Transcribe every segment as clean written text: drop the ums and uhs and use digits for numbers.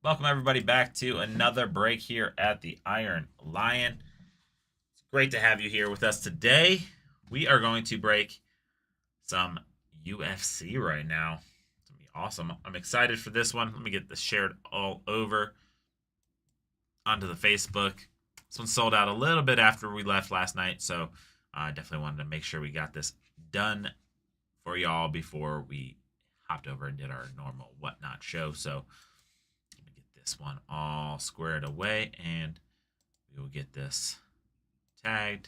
Welcome everybody back to another break here at the Iron Lion. It's great to have you here with us today. We are going to break some UFC right now. It's gonna be awesome. I'm excited for this one. Let me get this shared all over onto the Facebook. This one sold out a little bit after we left last night, so I definitely wanted to make sure we got this done for y'all before we hopped over and did our normal whatnot show. So this one all squared away, and we will get this tagged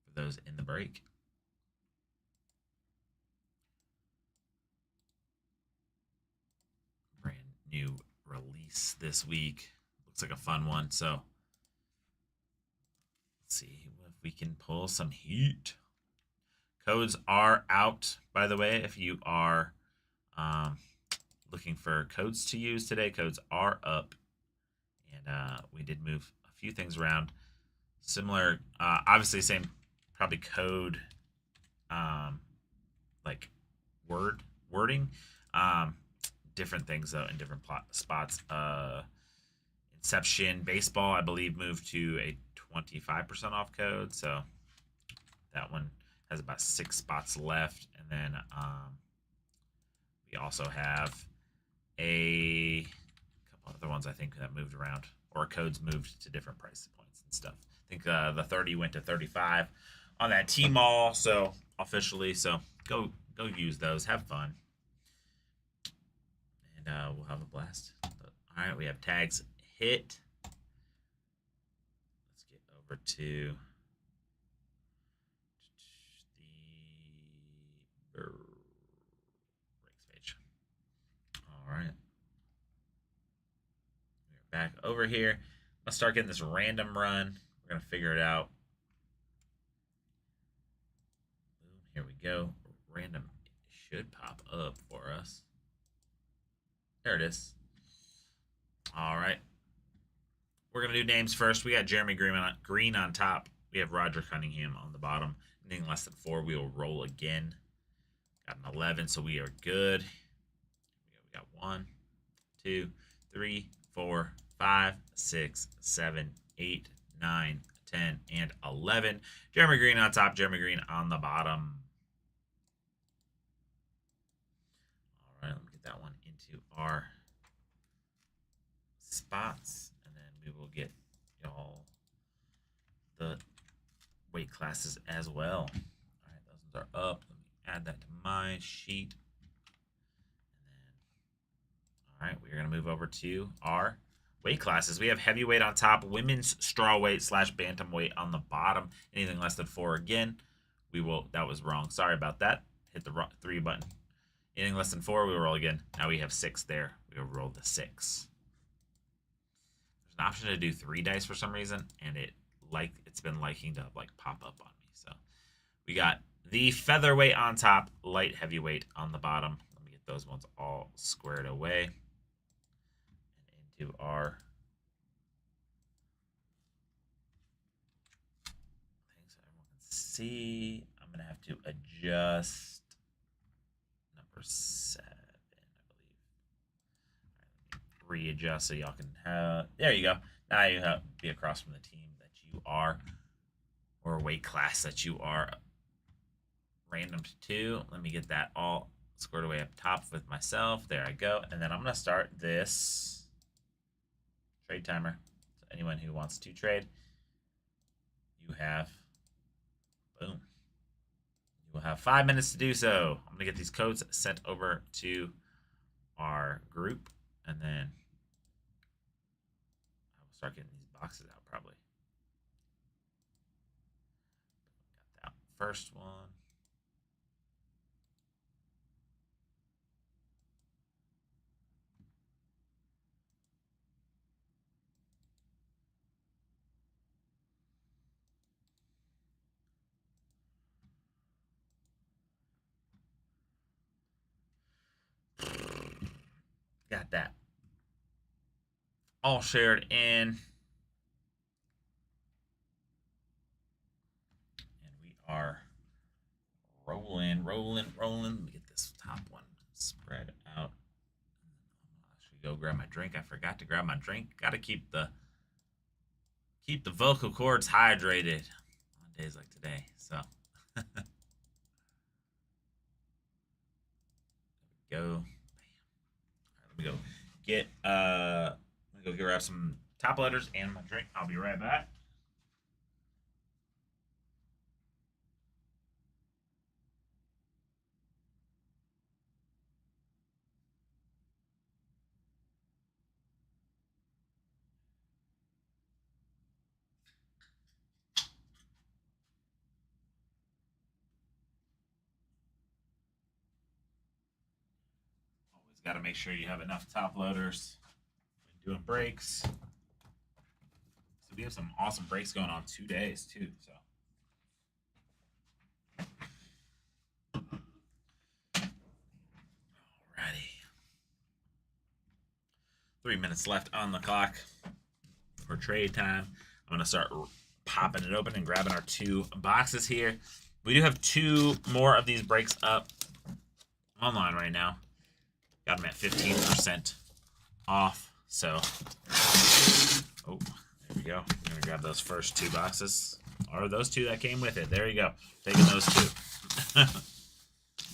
for those in the break. Brand new release this week. Looks like a fun one. So let's see if we can pull some heat. Codes are out, by the way, if you are looking for codes to use today. Codes are up, and we did move a few things around. Similar, obviously same probably code, like wording, different things though in different spots. Inception Baseball, I believe, moved to a 25% off code, so that one has about 6 spots left, and then we also have a couple other ones I think that moved around, or codes moved to different price points and stuff. I think the 30 went to 35 on that T-Mall, so officially. So go use those, have fun, and we'll have a blast. All right, we have tags hit. Let's get over to the breaks page. All right. We're back over here. Let's start getting this random run. We're going to figure it out. Boom, here we go. Random should pop up for us. There it is. All right. We're going to do names first. We got Jeremy Green on top. We have Roger Cunningham on the bottom. Anything less than 4, we will roll again. Got an 11, so we are good. We got 1, 2, 3, 4, 5, 6, 7, 8, 9, 10, and 11. Jeremy Green on top, Jeremy Green on the bottom. All right, let me get that one into our spots, and then we will get y'all the weight classes as well. All right, those ones are up. Let me add that to my sheet. And then, all right, we're going to move over to our weight classes. We have heavyweight on top, women's strawweight / bantamweight on the bottom. Anything less than 4 again, we will. That was wrong. Sorry about that. Hit the 3 button. Anything less than 4, we will roll again. Now we have 6 there. We will roll the 6. There's an option to do 3 dice for some reason, and it's been liking to pop up on me. So we got the featherweight on top, light heavyweight on the bottom. Let me get those ones all squared away and into our things so everyone can see. I'm gonna have to adjust number 7, I believe. Readjust so y'all can have. There you go. Now you have be across from the team that you are, or weight class that you are. Random to 2. Let me get that all squared away up top with myself. There I go. And then I'm going to start this trade timer. So anyone who wants to trade, you have, boom. You will have 5 minutes to do so. I'm going to get these codes sent over to our group, and then I will start getting these boxes out probably. Got that first one. Got that all shared in. And we are rolling. Let me get this top one spread out. I'll show Go grab my drink. I forgot to grab my drink. Got to keep the vocal cords hydrated on days like today. So go. Bam. All right, let me go get let me go grab some top loaders and my drink. I'll be right back. Always got to make sure you have enough top loaders when doing breaks. So we have some awesome breaks going on 2 days too. So. Alrighty. 3 minutes left on the clock for trade time. I'm gonna start popping it open and grabbing our 2 boxes here. We do have 2 more of these breaks up online right now. Got them at 15% off. So, oh, there we go. I'm gonna grab those first 2 boxes, or those 2 that came with it. There you go. Taking those 2.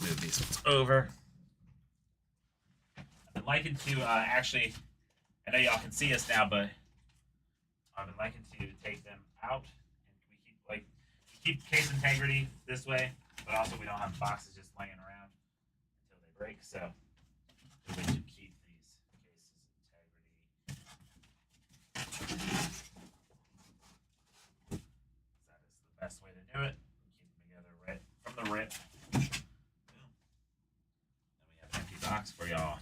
Move these ones over. I'd liking to actually, I know y'all can see us now, but I've been liking to take them out, and we keep case integrity this way, but also we don't have boxes just laying around until they break. So we should keep these cases integrity. That is the best way to do it. Keep them together right from the rip. Boom. Then we have an empty box for y'all.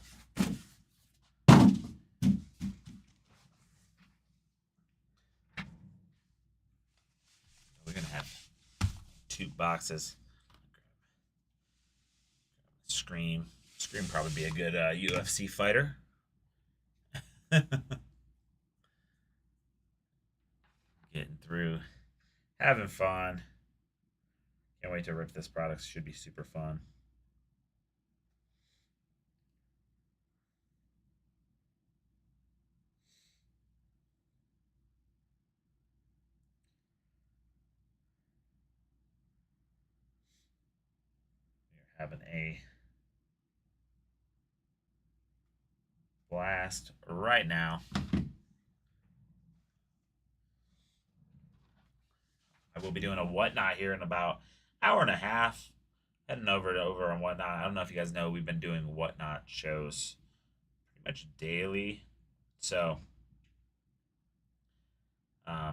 We're gonna have 2 boxes. Scream probably be a good UFC fighter. Getting through, having fun. Can't wait to rip this product. Should be super fun. We're having a blast right now. I will be doing a whatnot here in about hour and a half. Heading over on whatnot. I don't know if you guys know, we've been doing whatnot shows pretty much daily. So, yeah.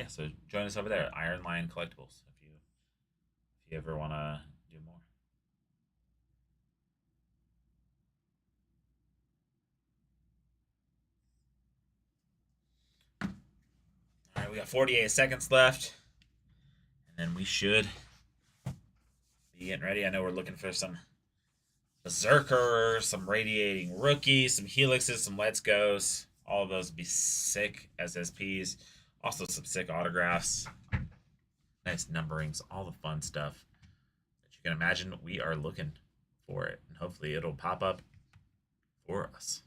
So join us over there, Iron Lion Collectibles, if you ever want to do more. All right, we got 48 seconds left, and then we should be getting ready. I know we're looking for some Berserkers, some Radiating Rookies, some Helixes, some Let's Goes. All of those would be sick SSPs. Also some sick autographs. Nice numberings, all the fun stuff that you can imagine. We are looking for it, and hopefully it'll pop up for us.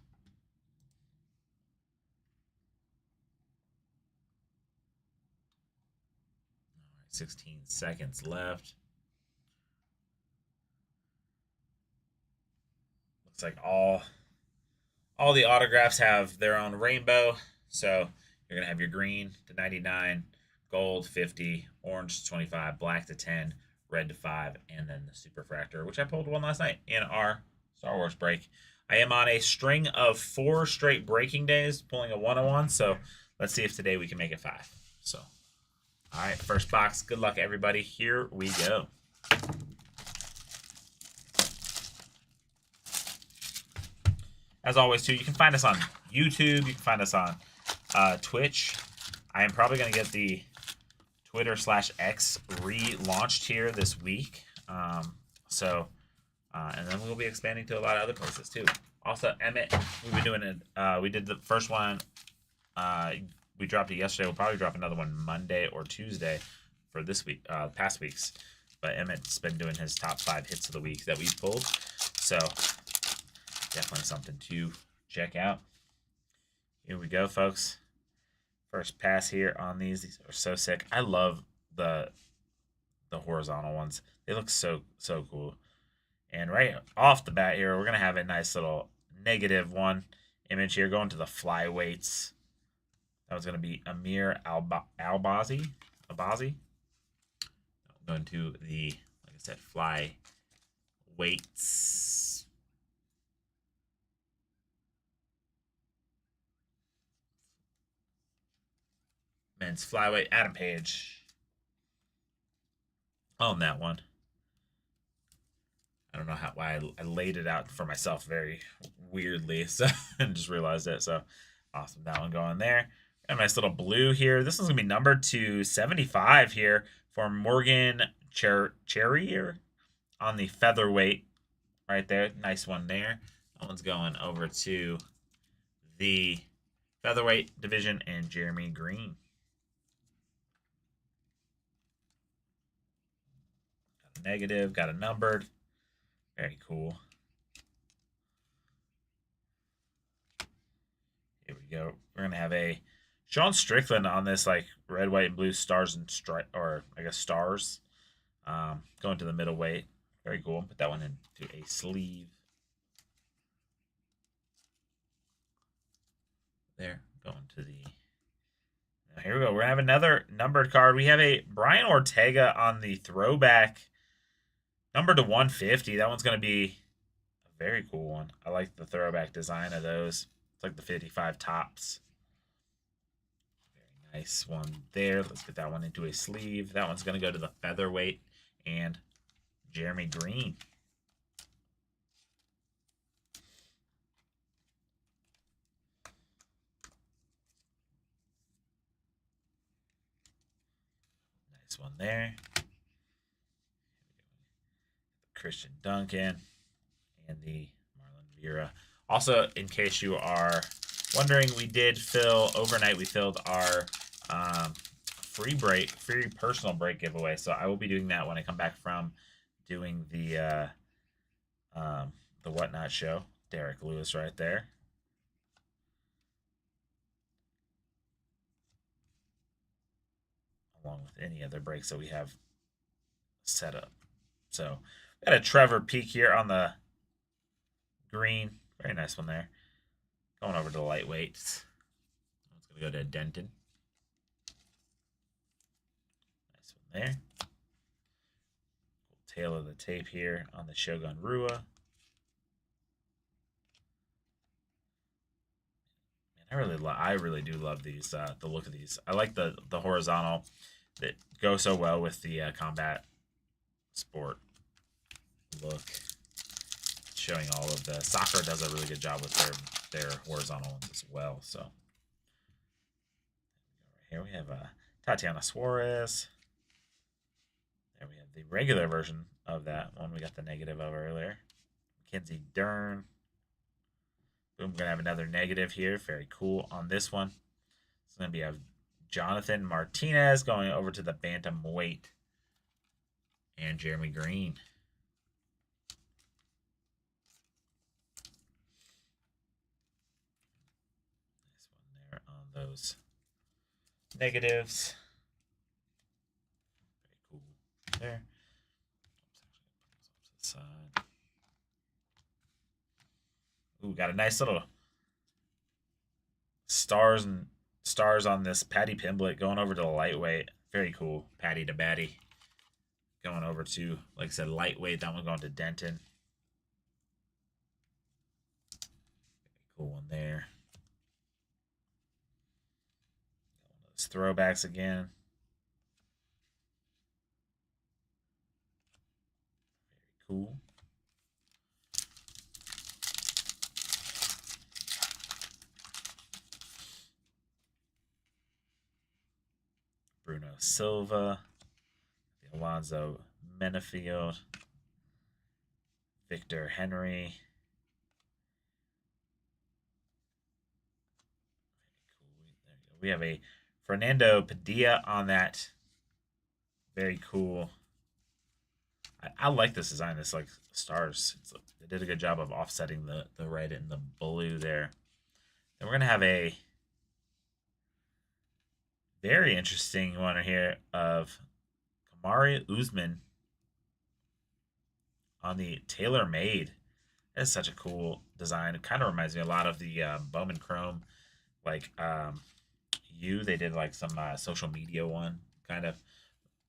All right, 16 seconds left. Looks like all the autographs have their own rainbow. So you're gonna have your green to 99, gold 50, orange to 25, black to 10, red to 5, and then the Superfractor, which I pulled one last night in our Star Wars break. I am on a string of 4 straight breaking days, pulling a 101. So let's see if today we can make it 5. So, all right, first box. Good luck, everybody. Here we go. As always, too, you can find us on YouTube. You can find us on Twitch. I am probably going to get the Twitter/X relaunched here this week. And then we'll be expanding to a lot of other places, too. Also, Emmett, we've been doing it. We did the first one. We dropped it yesterday. We'll probably drop another one Monday or Tuesday for this week, past weeks. But Emmett's been doing his top 5 hits of the week that we pulled. So, definitely something to check out. Here we go, folks. First pass here on these. These are so sick. I love the horizontal ones. They look so cool. And right off the bat here, we're gonna have a nice little -1 image here going to the flyweights. That was gonna be Amir Albazi. Going to the, like I said, fly weights. Men's flyweight, Adam Page. On that one. I don't know why I laid it out for myself very weirdly, so and just realized it. So awesome, that one going there. Got a nice little blue here. This one's gonna be numbered to 75 here for Morgan Cherrier on the featherweight right there. Nice one there. That one's going over to the featherweight division and Jeremy Green. Got a negative, got a numbered. Very cool. Here we go. We're gonna have a Sean Strickland on this, like red, white, and blue stars and stripe, or I guess stars. Going to the middleweight. Very cool. Put that one into a sleeve. There. Going to the. Now here we go. We're gonna have another numbered card. We have a Brian Ortega on the throwback, numbered to 150. That one's gonna be a very cool one. I like the throwback design of those. It's like the 55 tops. Very nice one there. Let's get that one into a sleeve. That one's going to go to the featherweight and Jeremy Green. Nice one there. Christian Duncan and the Marlon Vera. Also, in case you are wondering, we did fill overnight. We filled our free personal break giveaway. So I will be doing that when I come back from doing the Whatnot show. Derek Lewis right there. Along with any other breaks that we have set up. So we got a Trevor Peak here on the green. Very nice one there. Going over to the lightweights. It's going to go to Denton. Nice one there. Cool tail of the tape here on the Shogun Rua. Man, I really do love these. The look of these. I like the horizontal that go so well with the combat sport look. Showing all of the soccer does a really good job with their horizontal ones as well. So here we have Tatiana Suarez. There we have the regular version of that one. We got the negative of earlier. Mackenzie Dern. Boom, we're gonna have another negative here. Very cool on this one. It's gonna be a Jonathan Martinez going over to the bantamweight and Jeremy Green. Those negatives. Very cool there. Side. Ooh, got a nice little stars on this Patty Pimblett going over to the lightweight. Very cool. Patty to Batty. Going over to, like I said, lightweight. That one going to Denton. Very cool one there. Throwbacks again. Very cool. Bruno Silva. Alonzo Menafield. Victor Henry. Very cool. We have a Fernando Padilla on that. Very cool. I like this design. It's like stars. They did a good job of offsetting the red and the blue there. Then we're gonna have a very interesting one here of Kamari Usman on the TaylorMade. That's such a cool design. It kind of reminds me a lot of the Bowman Chrome, like they did like some social media one, kind of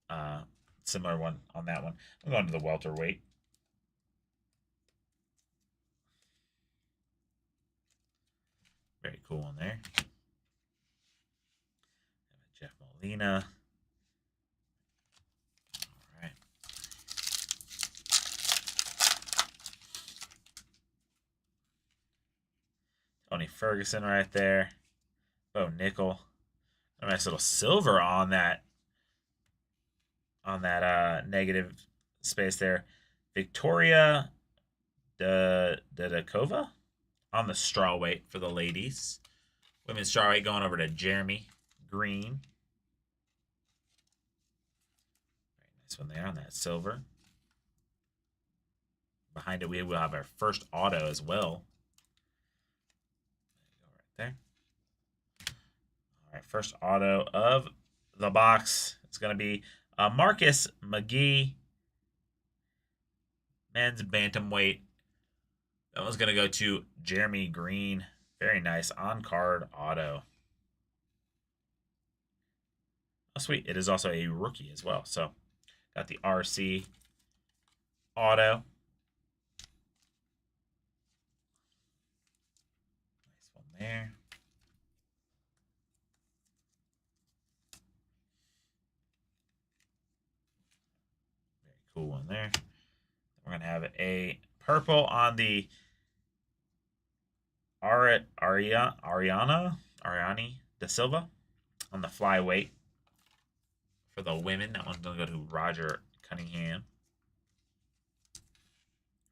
uh, similar one on that one. I'm going to the welterweight. Very cool one there. Jeff Molina. All right. Tony Ferguson right there. Bo Nickel. A nice little silver on that negative space there. Victoria Dudakova on the strawweight for the ladies. Women's strawweight going over to Jeremy Green. Very nice one there on that silver. Behind it, we will have our first auto as well. Go right there. All right, first auto of the box. It's going to be Marcus McGee, men's bantamweight. That one's going to go to Jeremy Green. Very nice on-card auto. Oh, sweet. It is also a rookie as well. So, got the RC auto. Nice one there. Very cool one there. We're going to have a purple on the Ariani Da Silva on the flyweight for the women. That one's going to go to Roger Cunningham.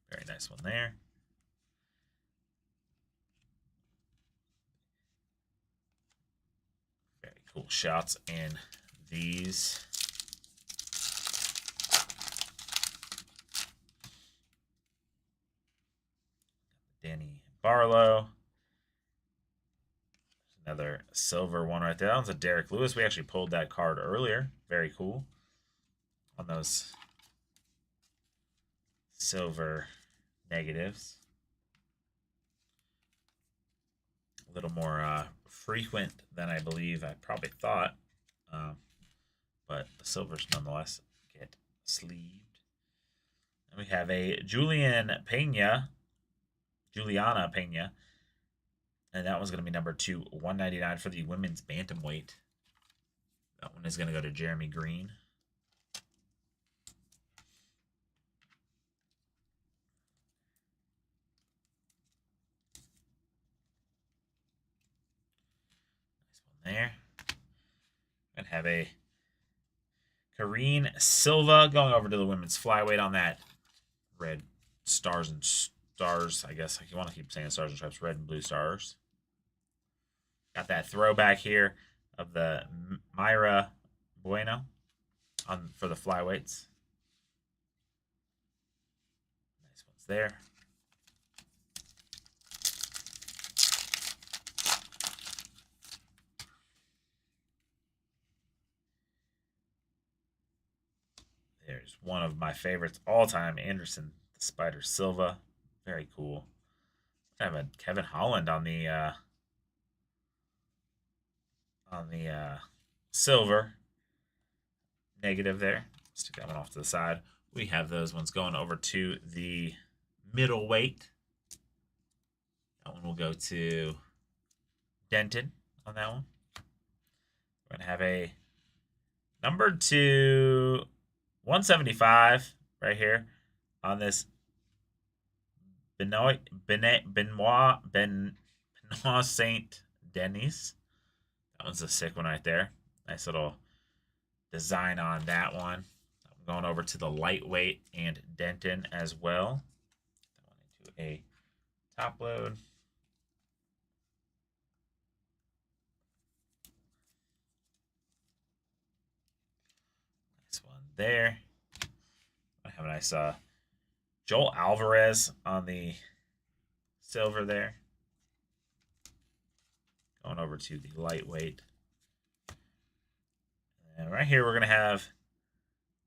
Very nice one there. Very cool shots in these. Danny Barlow. Another silver one right there. That one's a Derek Lewis. We actually pulled that card earlier. Very cool. On those silver negatives. A little more frequent than I believe I probably thought. But the silvers nonetheless get sleeved. And we have a Juliana Pena. And that one's going to be number 2, 199 for the women's bantamweight. That one is going to go to Jeremy Green. Nice one there. Going to have a Karine Silva going over to the women's flyweight on that red stars and stars. I guess if you want to keep saying stars and stripes, red and blue stars. Got that throwback here of the Myra Bueno for the flyweights. Nice ones there. There's one of my favorites all time, Anderson the Spider Silva. Very cool. I have a Kevin Holland on the silver negative there. Stick that one off to the side. We have those ones going over to the middleweight. That one will go to Denton on that one. We're going to have a number 2, 175 right here on this Benoit Saint Denis. That one's a sick one right there. Nice little design on that one. I'm going over to the lightweight and Denton as well. That one into a top load. Nice one there. I have a nice Joel Alvarez on the silver there. Going over to the lightweight. And right here, we're going to have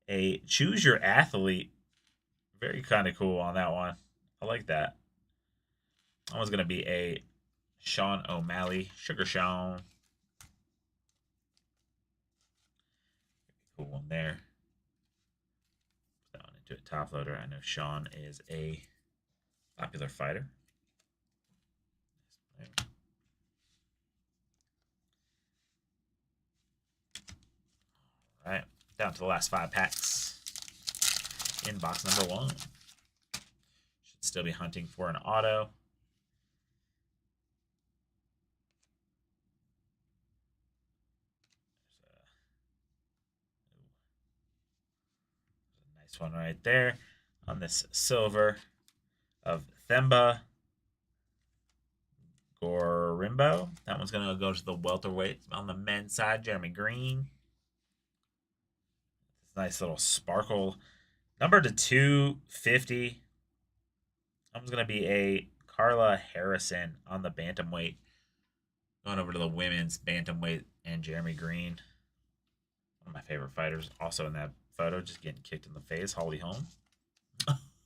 a choose your athlete. Very kind of cool on that one. I like that. That one's going to be a Sean O'Malley, Sugar Sean. Cool one there. Put that one into a top loader. I know Sean is a popular fighter. All right, down to the last 5 packs. In box number 1. Should still be hunting for an auto. Nice one right there on this silver of Themba Gorimbo. That one's going to go to the welterweight on the men's side, Jeremy Green. Nice little sparkle. Number to 250. That one's going to be a Carla Harrison on the bantamweight. Going over to the women's bantamweight and Jeremy Green. One of my favorite fighters. Also in that photo, just getting kicked in the face. Holly Holm.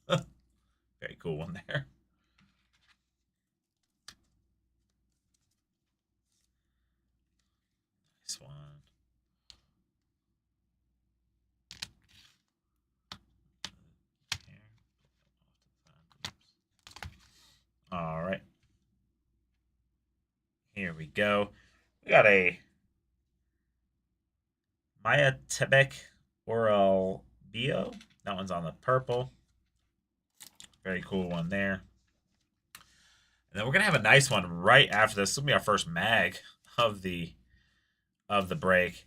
Very cool one there. Nice one. All right. Here we go. We got a Maya Tebek Oral Bio. That one's on the purple. Very cool one there. And then we're gonna have a nice one right after this. This will be our first mag of the break.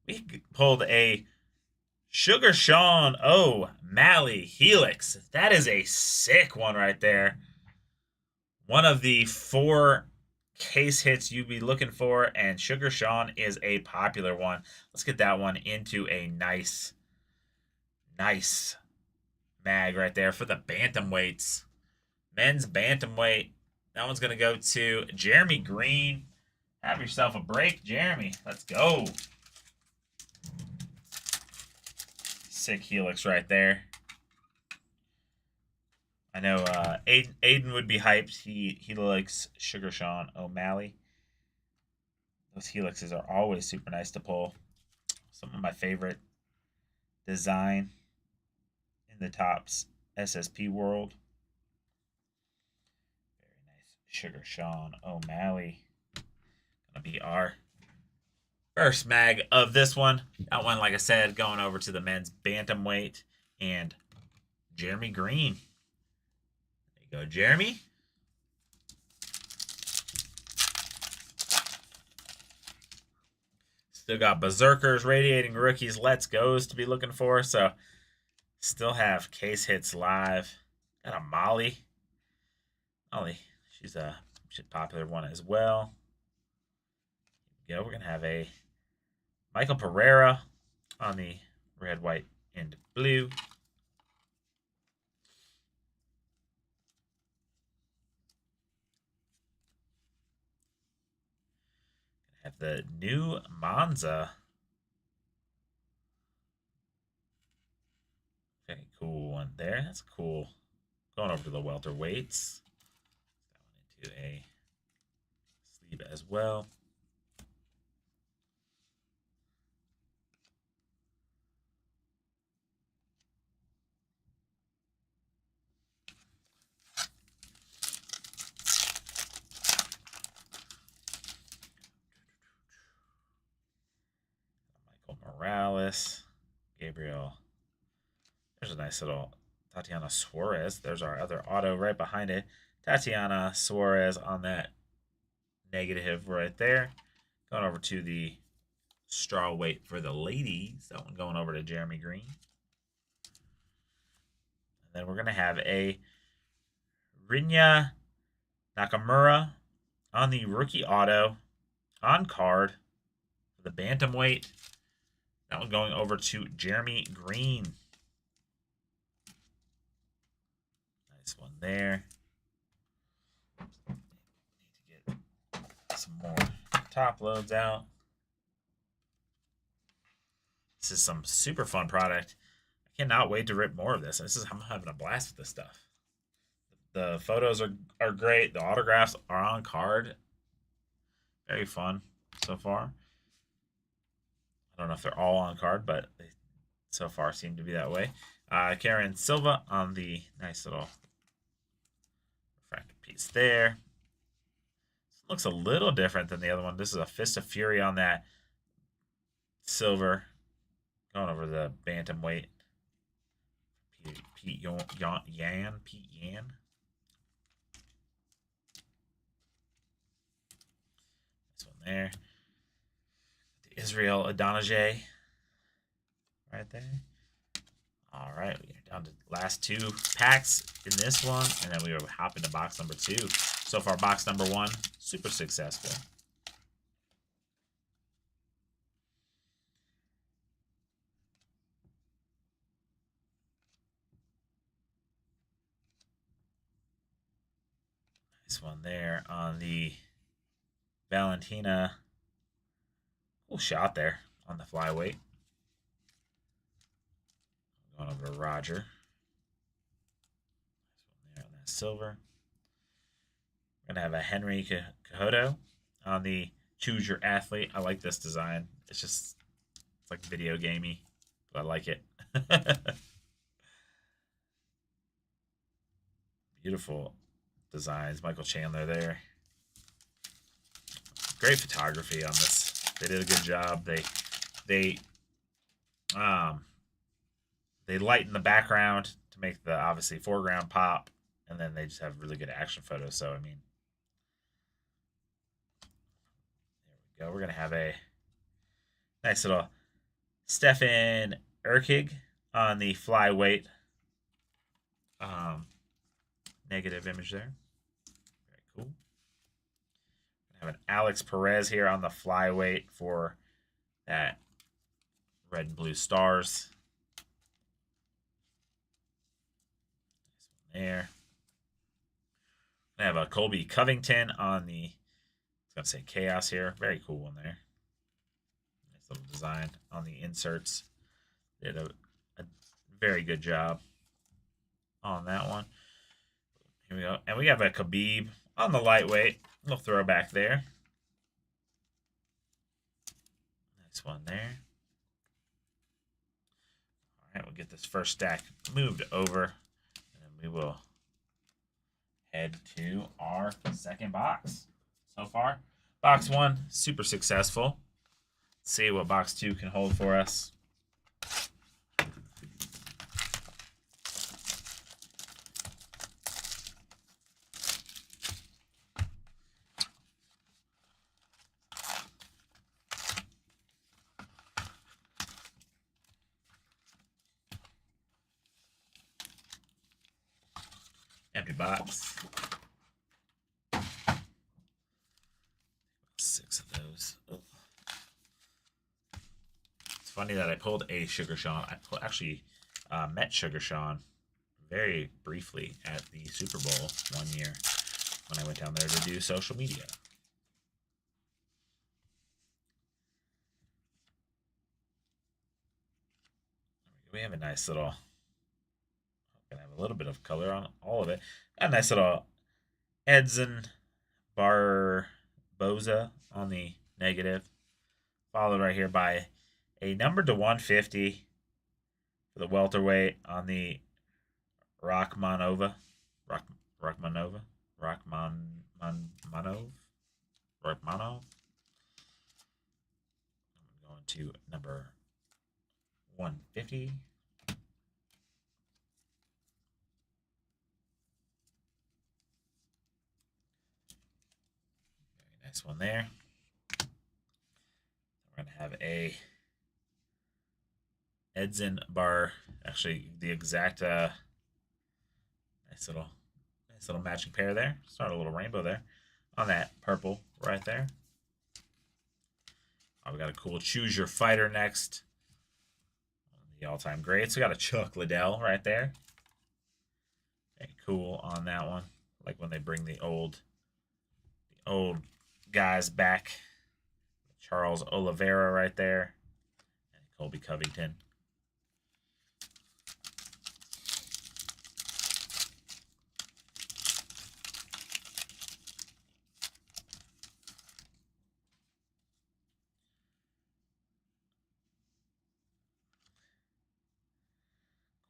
We pulled a Sugar Sean O'Malley Helix. That is a sick one right there. One of the 4 case hits you'd be looking for, and Sugar Sean is a popular one. Let's get that one into a nice mag right there for the bantamweights. Men's bantamweight. That one's going to go to Jeremy Green. Have yourself a break, Jeremy. Let's go. Sick helix right there. I know Aiden would be hyped. He likes Sugar Sean O'Malley. Those helixes are always super nice to pull. Some of my favorite design in the Topps SSP world. Very nice Sugar Sean O'Malley. Gonna be our first mag of this one. That one, like I said, going over to the men's bantamweight and Jeremy Green. There you go, Jeremy. Still got Berserkers, Radiating Rookies, Let's Goes to be looking for. So still have case hits live. Got a Molly. She's a popular one as well. Here we go. We're gonna have a Michael Pereira on the red, white, and blue. Have the new Monza. Very cool one there. That's cool. Going over to the welterweights. That one into a sleeve as well. Morales, Gabriel. There's a nice little Tatiana Suarez. There's our other auto right behind it. Tatiana Suarez on that negative right there. Going over to the straw weight for the ladies. That one going over to Jeremy Green. And then we're going to have a Rinya Nakamura on the rookie auto on card for the bantamweight. That one going over to Jeremy Green. Nice one there. Need to get some more top loads out. This is some super fun product. I cannot wait to rip more of this. I'm having a blast with this stuff. The photos are great. The autographs are on card. Very fun so far. I don't know if they're all on card, but they so far seem to be that way. Karen Silva on the nice little refractor piece there. This looks a little different than the other one. This is a Fist of Fury on that silver. Going over the bantamweight. Pete Yan. This one there. The Israel Adonijah. Right there. All right, we are down to the last 2 packs in this one, and then we will hop into box number 2. So far, box number 1, super successful. Nice one there on the Valentina. Cool shot there on the flyweight. Going over to Roger. Nice one there on that silver. We're going to have a Henry Cejudo on the Choose Your Athlete. I like this design. It's like video gamey, but I like it. Beautiful designs. Michael Chandler there. Great photography on this. They did a good job. They lighten the background to make the obviously foreground pop, and then they just have really good action photos. So I mean, there we go. We're gonna have a nice little Stefan Urquig on the flyweight. Negative image there. Very cool. We have an Alex Perez here on the flyweight for that red and blue stars. Nice one there. We have a Colby Covington on the, I was going to say Chaos here. Very cool one there. Nice little design on the inserts. Did a very good job on that one. Here we go. And we have a Khabib on the lightweight. A little throwback there. Nice one there. All right, we'll get this first stack moved over, and we will head to our second box. So far, box 1, super successful. Let's see what box 2 can hold for us. Empty box. 6 of those. Oh. It's funny that I pulled a Sugar Sean. I actually met Sugar Sean very briefly at the Super Bowl one year when I went down there to do social media. We have a nice little, gonna have a little bit of color on all of it. A nice little Edson Barboza on the negative, followed right here by a number to 150 for the welterweight on the Rachmanov. I'm going to number 150. Very nice one there. We're going to have a Edson Bar, actually the exact nice little matching pair there. Start a little rainbow there on that purple right there. Oh, we got a cool Choose Your Fighter next. The all-time greats. We got a Chuck Liddell right there. Very cool on that one. Like when they bring the old guys back. Charles Oliveira right there. And Colby Covington.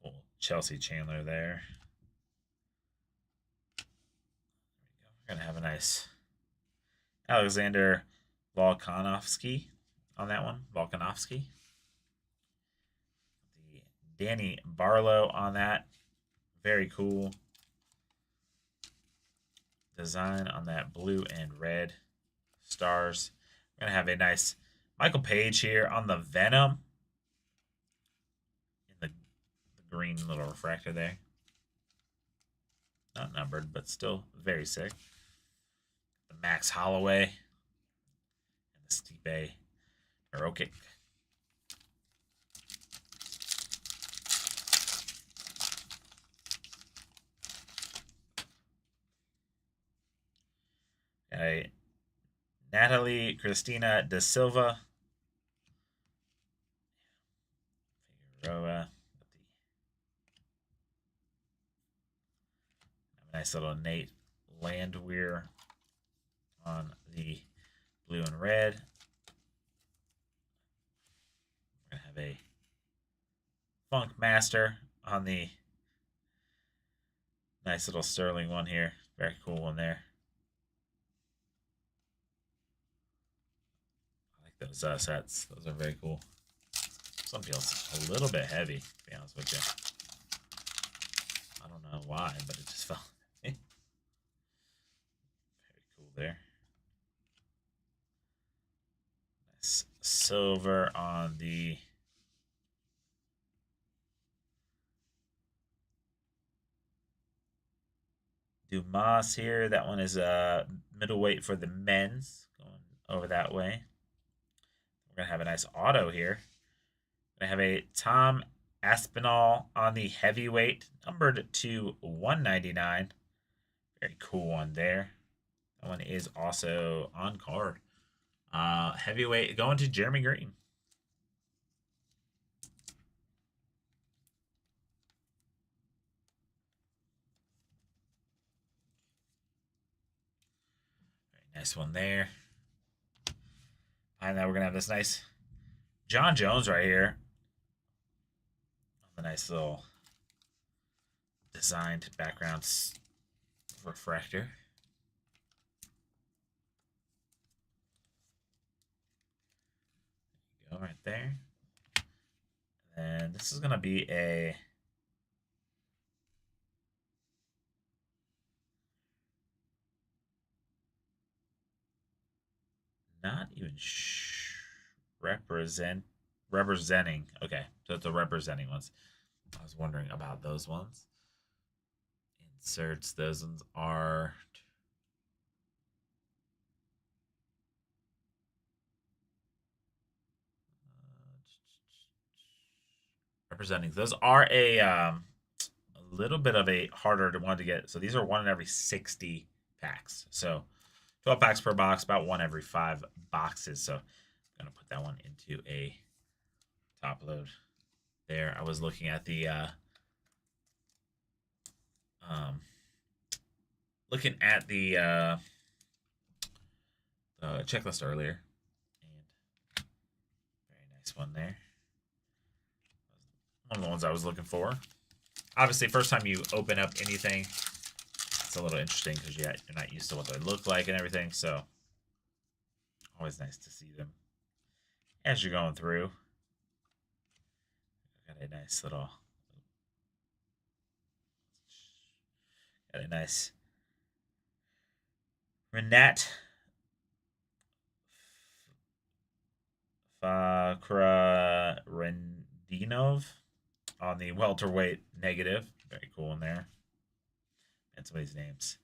Cool. Chelsea Chandler there. We're going to have a nice Alexander Volkanovski on that one. Volkanovski. The Danny Barlow on that. Very cool design on that blue and red stars. We're going to have a nice Michael Page here on the Venom. In the green little refractor there. Not numbered, but still very sick. The Max Holloway. And the Stipe Miocic. A Natalie Cristina da Silva. Figueroa. Nice little Nate Landwehr on the blue and red. We're going to have a Funk Master on the nice little Sterling one here. Very cool one there. I like those sets. Those are very cool. Some feels a little bit heavy, to be honest with you. I don't know why, but it just felt very cool there. Nice silver on the Dumas here. That one is middleweight for the men's. Going over that way. We're going to have a nice auto here. We're going to have a Tom Aspinall on the heavyweight, numbered to 199. Very cool one there. That one is also on card. Heavyweight going to Jeremy Green. Very nice one there. And now we're going to have this nice John Jones right here. The nice little designed background refractor. Go right there. And this is going to be a not even representing. Okay, so it's the representing ones. I was wondering about those ones. Inserts. Those ones are representing. Those are a little bit of a harder one to get. So these are one in every 60 packs. So 12 packs per box, about one every 5 boxes. So I'm going to put that one into a top load there. I was looking at the checklist earlier, and very nice one there. One of the ones I was looking for. Obviously, first time you open up anything, it's a little interesting because you're not used to what they look like and everything. So always nice to see them as you're going through. Got a nice little, Renat Fakrarendinov on the welterweight negative. Very cool in there. And some of these names.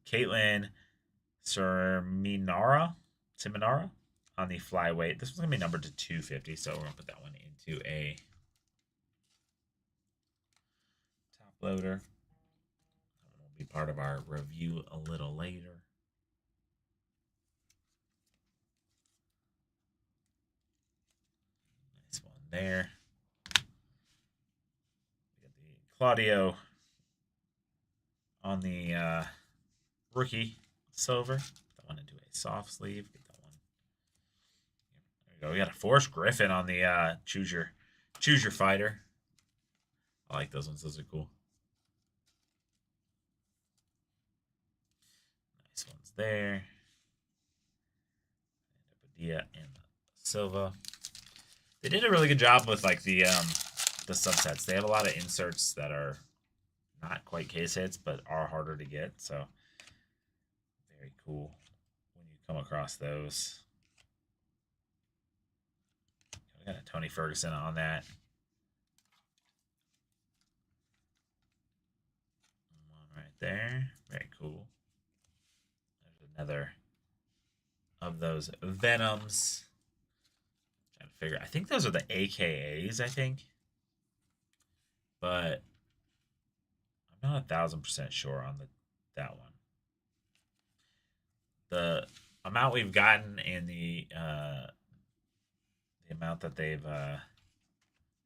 Caitlin Seminara on the flyweight. This one's going to be numbered to 250, so we're going to put that one into a top loader. Be part of our review a little later. Nice one there. We got the Claudio on the rookie silver. Put that one into a soft sleeve. Get that one. There we go. We got a Forrest Griffin on the choose your fighter. I like those ones. Those are cool. Nice ones there. Padilla and Silva. They did a really good job with like the subsets. They have a lot of inserts that are not quite case hits, but are harder to get. So very cool when you come across those. We got a Tony Ferguson on that. One right there. Very cool. There's another of those Venoms. I'm trying to figure. I think those are the AKAs, I think. But I'm not 1,000% sure on that one. The amount we've gotten and the amount that they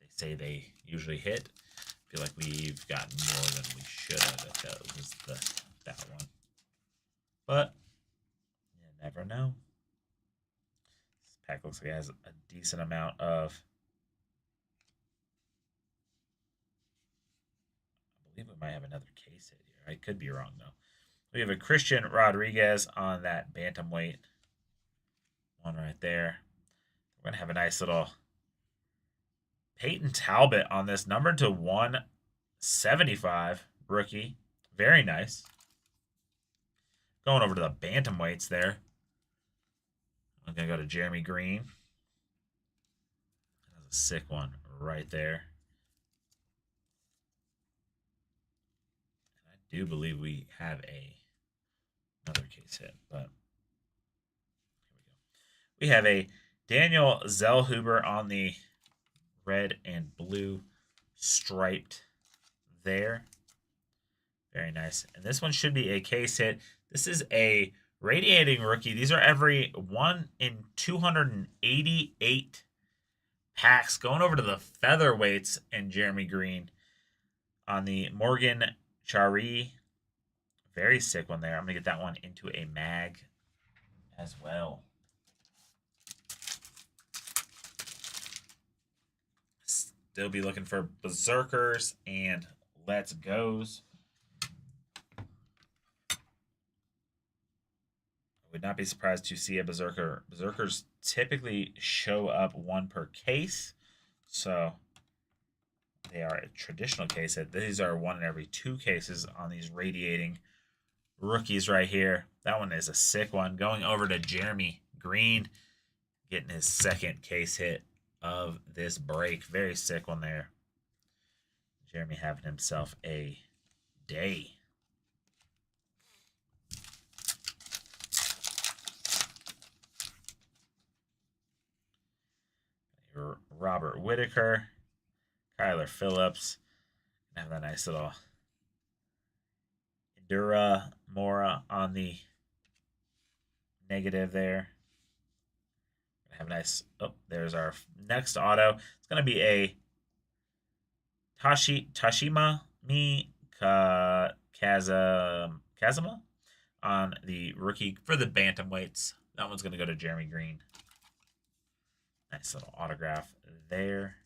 say they usually hit, I feel like we've gotten more than we should have if that was that one. But you never know. This pack looks like it has a decent amount of. I believe we might have another case hit here. I could be wrong though. We have a Christian Rodriguez on that bantamweight. One right there. We're going to have a nice little Peyton Talbot on this, number to 175 rookie. Very nice. Going over to the bantamweights there. I'm going to go to Jeremy Green. That's a sick one right there. And I do believe we have another case hit, but here we go. We have a Daniel Zellhuber on the red and blue striped there. Very nice. And this one should be a case hit. This is a radiating rookie. These are every 1 in 288 packs. Going over to the featherweights and Jeremy Green on the Morgan Chari. Very sick one there. I'm going to get that one into a mag as well. Still be looking for Berserkers and Let's Goes. I would not be surprised to see a Berserker. Berserkers typically show up 1 per case, so they are a traditional case. These are 1 in every 2 cases on these radiating rookies right here. That one is a sick one. Going over to Jeremy Green, getting his second case hit of this break. Very sick one there. Jeremy having himself a day. Robert Whitaker, Kyler Phillips. Have that nice little Endura Mora on the negative there. Have a nice. Oh, there's our next auto. It's going to be a Tashima Mi Kazama on the rookie for the bantamweights. That one's going to go to Jeremy Green. Nice little autograph there.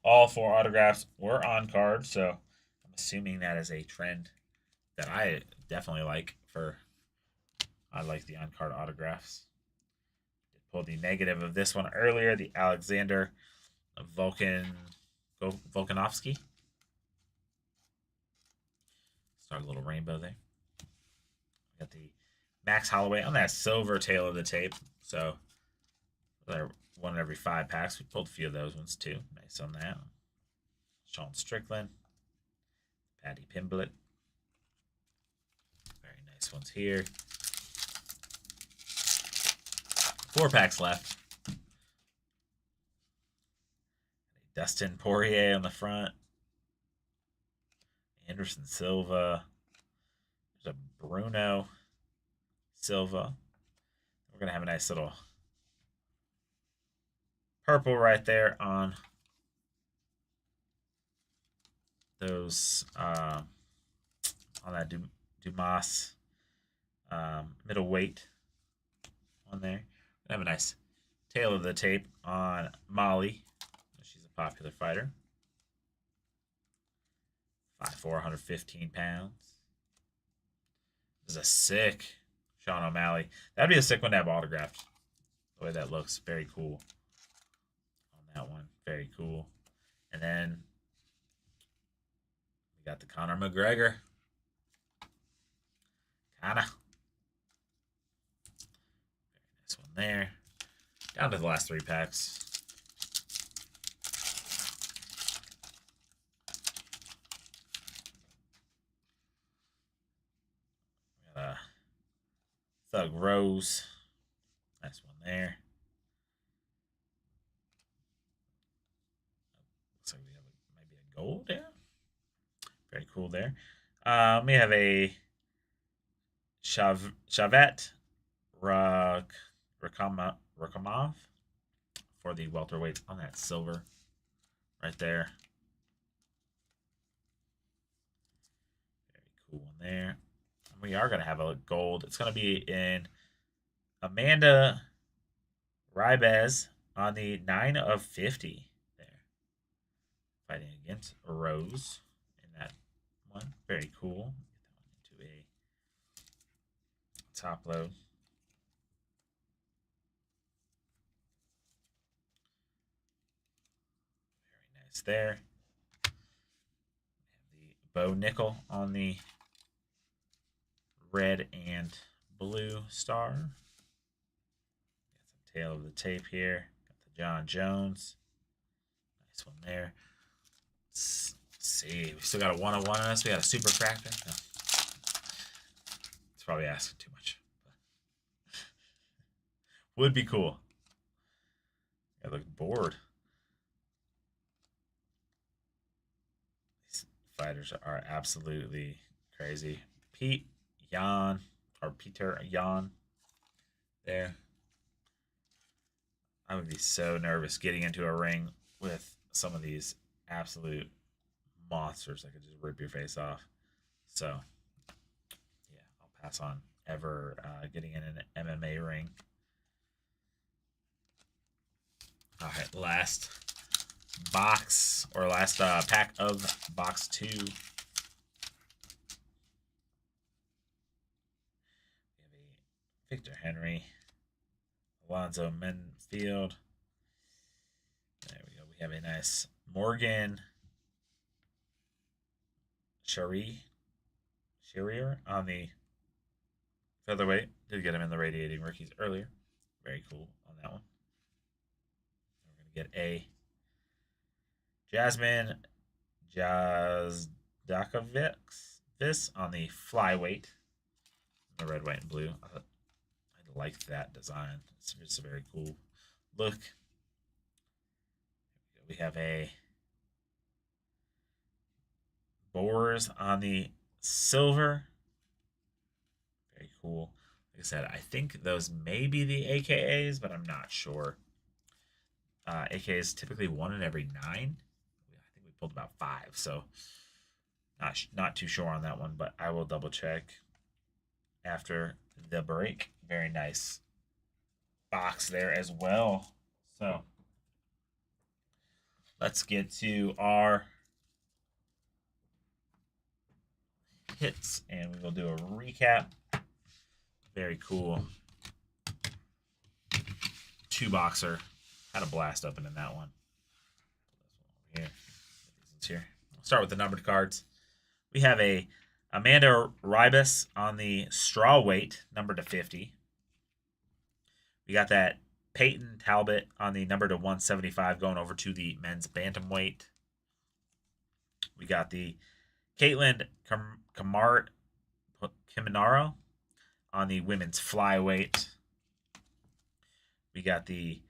All 4 autographs were on card, so I'm assuming that is a trend that I definitely like for. I like the on-card autographs. Did pull the negative of this one earlier, the Alexander Volkanovski. Start a little rainbow there. We got the Max Holloway on that silver tail of the tape. So, they're 1 in every 5 packs. We pulled a few of those ones too. Nice on that. Sean Strickland. Paddy Pimblett. Very nice ones here. 4 packs left. Dustin Poirier on the front. Anderson Silva. There's a Bruno Silva. We're going to have a nice little purple right there on those, on that Dumas middleweight on there. We have a nice tail of the tape on Molly. She's a popular fighter. 5'4", 115 pounds. This is a sick Sean O'Malley. That'd be a sick one to have autographed. The way that looks, very cool. On that one, very cool. And then we got the Conor McGregor. Conor. Very nice one there. Down to the last 3 packs. We got a Thug Rose. Nice one there. Looks like we have maybe a gold there. Very cool there. We have a Shavkat Rakhimov for the welterweights on that silver right there. Very cool one there. And we are going to have a gold. It's going to be in Amanda Ribez on the 9 of 50 there. Fighting against Rose in that one. Very cool. Get that one into a top load. Very nice there. We have the Bo Nickel on the red and blue star. Got some tail of the tape here. Got the John Jones. Nice one there. Let's see. We still got a 101 on us. We got a super fractor. No. It's probably asking too much. Would be cool. I look bored. These fighters are absolutely crazy. Peter Yan there. I would be so nervous getting into a ring with some of these absolute monsters that could just rip your face off. So, yeah, I'll pass on ever getting in an MMA ring. All right, last box or last pack of box 2. We have a Victor Henry, Alonzo Menfield. There we go. We have a nice Morgan Sherrier on the featherweight. Did get him in the radiating rookies earlier. Very cool on that one. We're going to get a Jasmine Jazdakovic on the flyweight. The red, white, and blue. I like that design. It's just a very cool look. We have a Boars on the silver. Very cool. Like I said, I think those may be the AKAs, but I'm not sure. AKAs typically 1 in every 9. I think we pulled about 5, so not too sure on that one, but I will double check after the break. Very nice box there as well. So let's get to our hits, and we will do a recap. Very cool. 2-boxer. Had a blast opening that one. Here. Here. We'll start with the numbered cards. We have a Amanda Ribas on the straw weight, number to 50. We got that Peyton Talbot on the number to 175 going over to the men's bantamweight. We got the Caitlin Kiminaro on the women's flyweight. We got the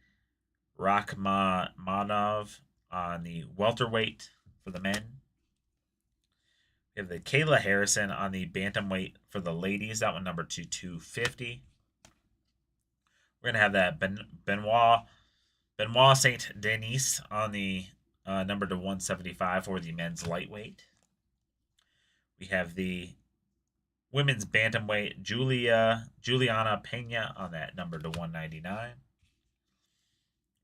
Rakhmonov on the welterweight for the men. We We have the Kayla Harrison on the bantamweight for the ladies. That one number 250. We're gonna have that Benoit Saint Denis on the number to 175 for the men's lightweight. We have the women's bantamweight Juliana Pena on that number to 199.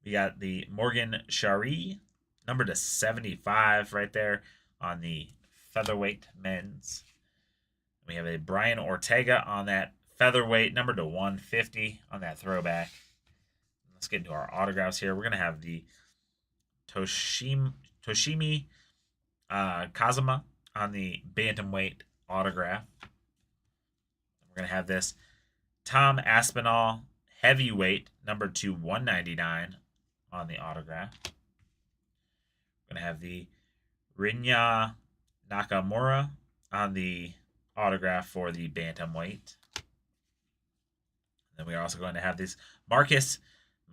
We got the Morgan Shari number to 75 right there on the featherweight men's. We have a Brian Ortega on that featherweight number to 150 on that throwback. Let's get into our autographs here. We're going to have the Toshimi Kazuma on the bantamweight autograph. We're going to have this Tom Aspinall heavyweight number to 199 on the autograph. We're going to have the Rinya Nakamura on the autograph for the bantamweight. Then we are also going to have this Marcus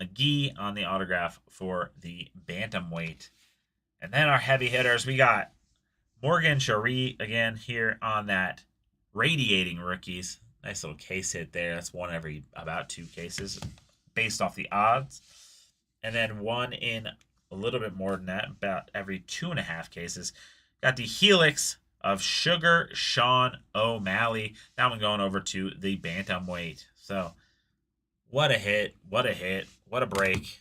McGee on the autograph for the bantamweight. And then our heavy hitters, we got Morgan Shari again here on that radiating rookies. Nice little case hit there. That's one every about 2 cases based off the odds. And then one in a little bit more than that, about every 2.5 cases. Got the Helix of Sugar Sean O'Malley. That one going over to the bantamweight. So what a hit, what a hit, what a break.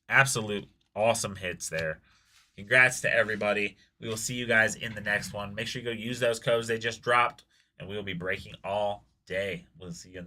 Absolute awesome hits there. Congrats to everybody. We will see you guys in the next one. Make sure you go use those codes they just dropped, and we will be breaking all day. We'll see you in the next